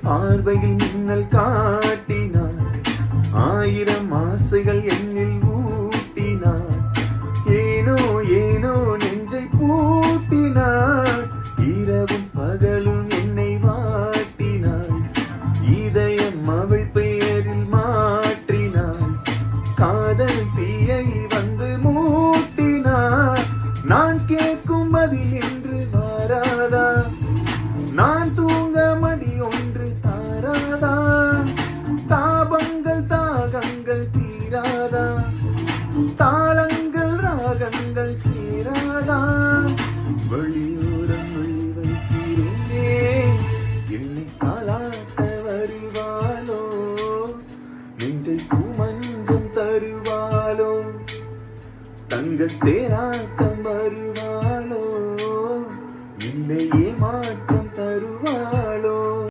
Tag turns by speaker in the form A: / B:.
A: பார்வையில் மின்னல் காட்டினார், ஆயிரம் ஆசைகள் என்னில் ஊட்டினார். ஏனோ ஏனோ நெஞ்சை பூட்டினார், இரவும் பகலும் என்னை வாட்டினார். இதயம் அவள் பெயரில் மாற்றினார், காதல் தீயை வந்து மூட்டினார். நான் கேட்கும் பதில் என்று வாராதா, நான் தூங்க மடி ஒன்று தாராதா. தாபங்கள் தாகங்கள் தீராதா, தாளங்கள் ராகங்கள் சேராதா. வழியோரம் வழி வைக்கிறேனே என்னை